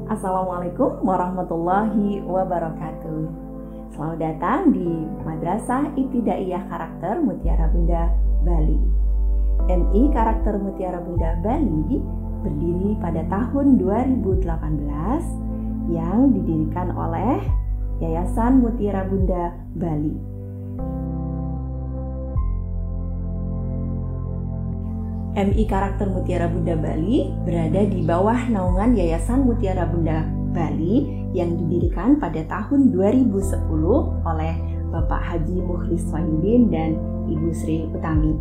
Assalamualaikum warahmatullahi wabarakatuh. Selamat datang di Madrasah Ibtidaiyah Karakter Mutiara Bunda Bali. MI Karakter Mutiara Bunda Bali berdiri pada tahun 2018 yang didirikan oleh Yayasan Mutiara Bunda Bali. MI Karakter Mutiara Bunda Bali berada di bawah naungan Yayasan Mutiara Bunda Bali yang didirikan pada tahun 2010 oleh Bapak Haji Mukhlis Wahidin dan Ibu Sri Utami.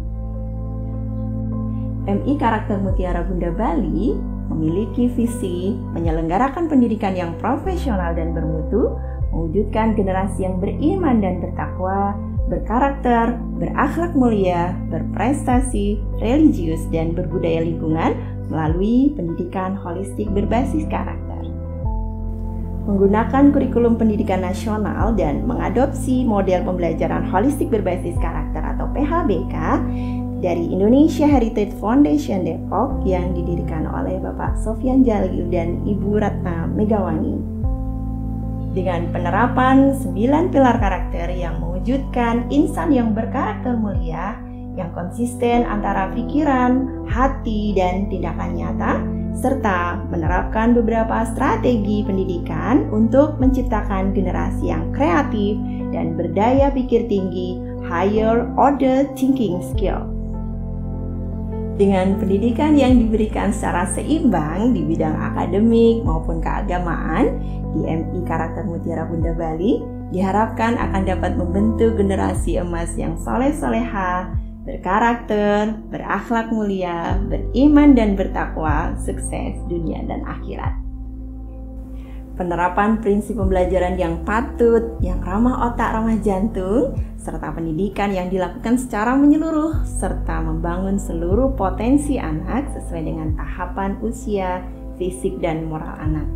MI Karakter Mutiara Bunda Bali memiliki visi menyelenggarakan pendidikan yang profesional dan bermutu, mewujudkan generasi yang beriman dan bertakwa, berkarakter, berakhlak mulia, berprestasi, religius, dan berbudaya lingkungan melalui pendidikan holistik berbasis karakter. Menggunakan kurikulum pendidikan nasional dan mengadopsi model pembelajaran holistik berbasis karakter atau PHBK dari Indonesia Heritage Foundation Depok yang didirikan oleh Bapak Sofyan Jalil dan Ibu Ratna Megawani. Dengan penerapan 9 pilar karakter yang mewujudkan insan yang berkarakter mulia, yang konsisten antara pikiran, hati, dan tindakan nyata, serta menerapkan beberapa strategi pendidikan untuk menciptakan generasi yang kreatif dan berdaya pikir tinggi, higher order thinking skill. Dengan pendidikan yang diberikan secara seimbang di bidang akademik maupun keagamaan di MI Karakter Mutiara Bunda Bali, diharapkan akan dapat membentuk generasi emas yang soleh-soleha, berkarakter, berakhlak mulia, beriman dan bertakwa, sukses dunia dan akhirat. Penerapan prinsip pembelajaran yang patut, yang ramah otak, ramah jantung, serta pendidikan yang dilakukan secara menyeluruh, serta membangun seluruh potensi anak sesuai dengan tahapan usia, fisik, dan moral anak.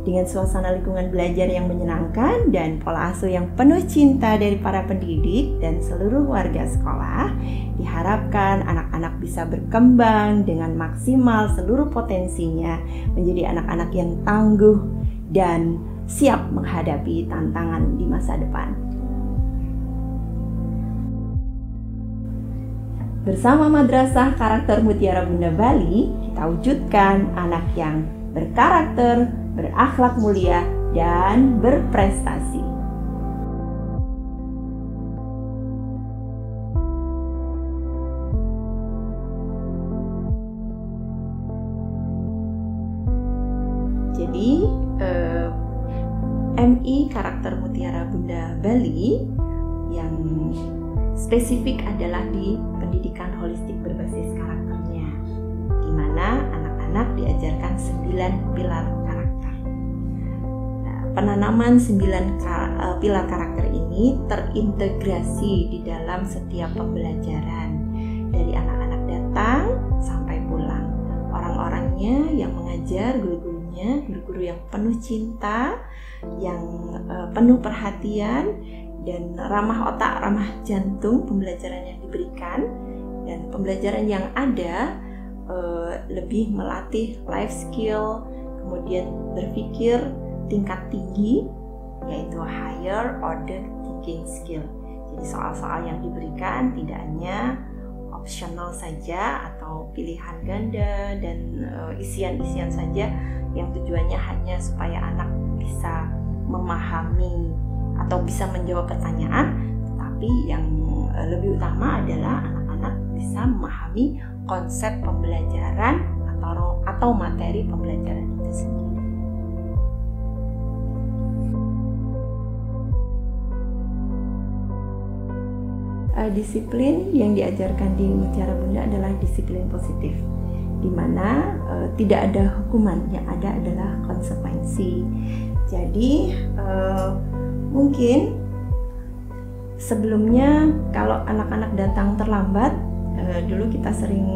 Dengan suasana lingkungan belajar yang menyenangkan dan pola asuh yang penuh cinta dari para pendidik dan seluruh warga sekolah, diharapkan anak-anak bisa berkembang dengan maksimal seluruh potensinya menjadi anak-anak yang tangguh dan siap menghadapi tantangan di masa depan. Bersama Madrasah Karakter Mutiara Bunda Bali, kita wujudkan anak yang berkarakter, berakhlak mulia, dan berprestasi. Jadi, MI Karakter Mutiara Bunda Bali yang spesifik adalah di pendidikan holistik berbasis karakternya, di mana anak-anak diajarkan 9 pilar karakter. Penanaman 9 pilar karakter ini terintegrasi di dalam setiap pembelajaran, dari anak-anak datang sampai pulang. Orang-orangnya yang mengajar, guru-gurunya, guru-guru yang penuh cinta, yang penuh perhatian, dan ramah otak, ramah jantung pembelajaran yang diberikan, dan pembelajaran yang ada lebih melatih life skill, kemudian berpikir tingkat tinggi, yaitu higher order thinking skill. Jadi soal-soal yang diberikan tidak hanya optional saja atau pilihan ganda dan isian-isian saja yang tujuannya hanya supaya anak bisa memahami atau bisa menjawab pertanyaan, tetapi yang lebih utama adalah anak-anak bisa memahami konsep pembelajaran atau materi pembelajaran itu sendiri. Disiplin yang diajarkan di Mutiara Bunda adalah disiplin positif, di mana tidak ada hukuman, yang ada adalah konsekuensi. Jadi mungkin sebelumnya kalau anak-anak datang terlambat, dulu kita sering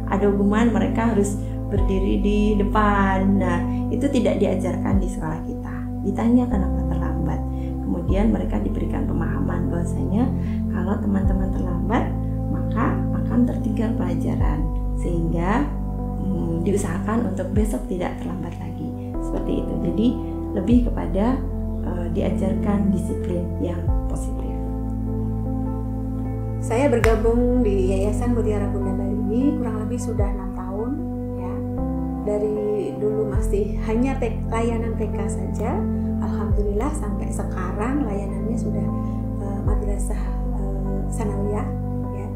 ada hukuman, mereka harus berdiri di depan. Nah, itu tidak diajarkan di sekolah kita. Ditanya kenapa terlambat, kemudian mereka diberikan pemahaman bahwasanya kalau teman-teman terlambat maka akan tertinggal pelajaran, sehingga diusahakan untuk besok tidak terlambat lagi. Seperti itu. Jadi lebih kepada diajarkan disiplin yang positif. Saya bergabung di Yayasan Mutiara Bunda Bali ini kurang lebih sudah 6 tahun ya. Dari dulu masih hanya layanan TK saja, alhamdulillah sampai sekarang layanannya sudah madrasah sanawiyah ya.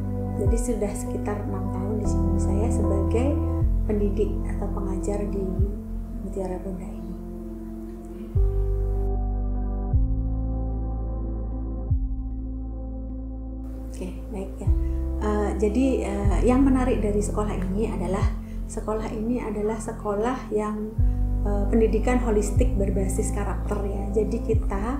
Jadi sudah sekitar 6 tahun di sini saya sebagai pendidik atau pengajar di Mutiara Bunda ini. Oke, baik ya. Jadi yang menarik dari sekolah ini adalah sekolah yang pendidikan holistik berbasis karakter ya. Jadi kita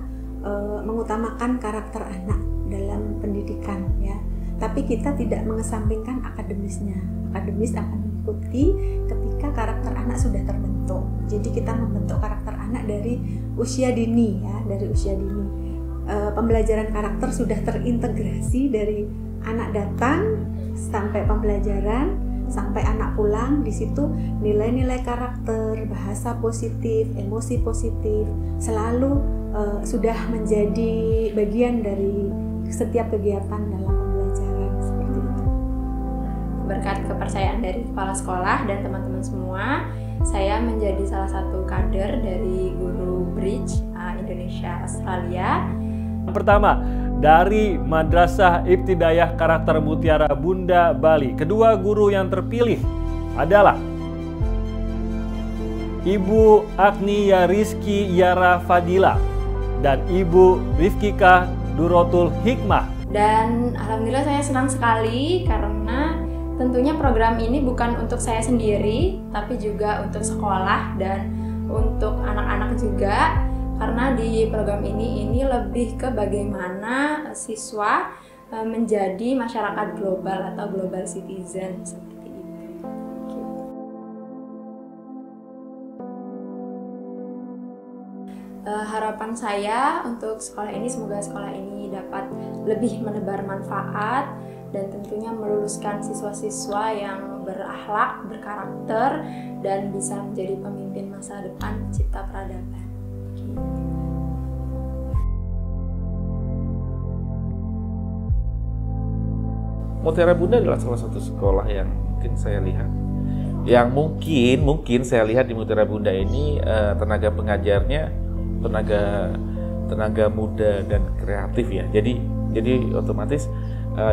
mengutamakan karakter anak dalam pendidikan ya. Tapi kita tidak mengesampingkan akademisnya. Akademis akan mengikuti ketika karakter anak sudah terbentuk. Jadi kita membentuk karakter anak dari usia dini ya, dari usia dini. Pembelajaran karakter sudah terintegrasi dari anak datang sampai pembelajaran sampai anak pulang. Di situ nilai-nilai karakter, bahasa positif, emosi positif selalu sudah menjadi bagian dari setiap kegiatan dalam pembelajaran seperti itu. Berkat kepercayaan dari kepala sekolah dan teman-teman semua, saya menjadi salah satu kader dari guru Bridge Indonesia Australia. Yang pertama, dari Madrasah Ibtidaiyah Karakter Mutiara Bunda Bali. Kedua guru yang terpilih adalah Ibu Agnia Rizky Yara Fadila dan Ibu Rifkika Durotul Hikmah. Dan alhamdulillah saya senang sekali karena tentunya program ini bukan untuk saya sendiri, tapi juga untuk sekolah dan untuk anak-anak juga. Karena di program ini lebih ke bagaimana siswa menjadi masyarakat global atau global citizen seperti itu. Harapan saya untuk sekolah ini, semoga sekolah ini dapat lebih menebar manfaat dan tentunya meluluskan siswa-siswa yang berakhlak, berkarakter, dan bisa menjadi pemimpin masa depan cipta peradaban. Mutiara Bunda adalah salah satu sekolah yang mungkin saya lihat, mungkin saya lihat di Mutiara Bunda ini tenaga pengajarnya tenaga muda dan kreatif ya. Jadi otomatis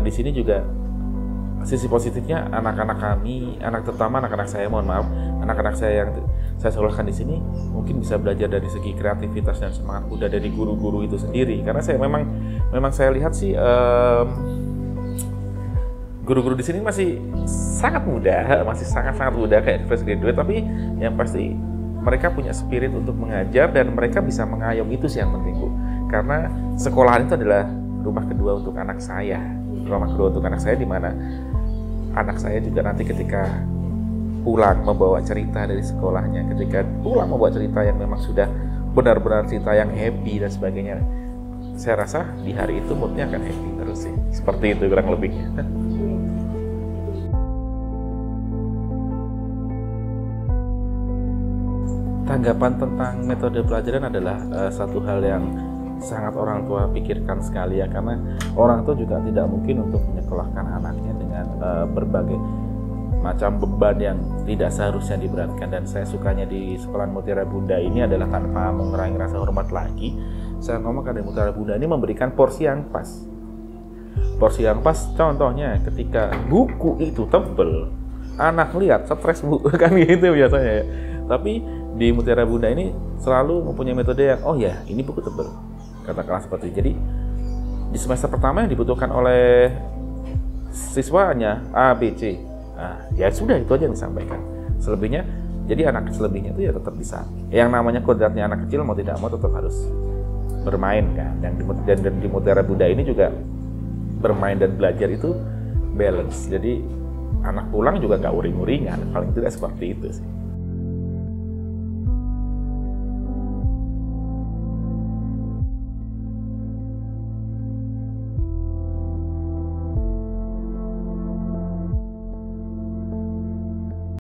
di sini juga sisi positifnya anak-anak kami, terutama anak-anak saya, anak-anak saya yang saya sekolahkan di sini mungkin bisa belajar dari segi kreativitas dan semangat muda dari guru-guru itu sendiri. Karena saya memang saya lihat sih guru-guru di sini masih sangat muda kayak fresh graduate, tapi yang pasti mereka punya spirit untuk mengajar dan mereka bisa mengayomi, itu sih yang penting Bu. Karena sekolahan itu adalah rumah kedua untuk anak saya. Di mana anak saya juga nanti ketika pulang membawa cerita dari sekolahnya, ketika pulang membawa cerita yang memang sudah benar-benar cerita yang happy dan sebagainya. Saya rasa di hari itu moodnya akan happy terus sih. Seperti itu kurang lebihnya. Tanggapan tentang metode pelajaran adalah satu hal yang sangat orang tua pikirkan sekali ya, karena orang tua juga tidak mungkin untuk menyekolahkan anaknya dengan berbagai macam beban yang tidak seharusnya diberatkan. Dan saya sukanya di sekolah Mutiara Bunda ini adalah tanpa mengurangi rasa hormat lagi, saya ngomong di Mutiara Bunda ini memberikan porsi yang pas. Porsi yang pas contohnya ketika buku itu tebel, anak lihat stres Bu, kan gitu biasanya ya. Tapi di Mutiara Bunda ini selalu mempunyai metode yang, oh ya ini buku tebel, katakanlah seperti itu. Jadi di semester pertama yang dibutuhkan oleh siswanya A, B, C, nah, ya sudah itu aja yang disampaikan. Selebihnya, jadi anak selebihnya itu ya tetap bisa. Yang namanya kodratnya anak kecil mau tidak mau tetap harus bermain kan. Dan di Mutiara Bunda ini juga bermain dan belajar itu balance. Jadi anak pulang juga nggak uring-uringan, paling tidak seperti itu sih.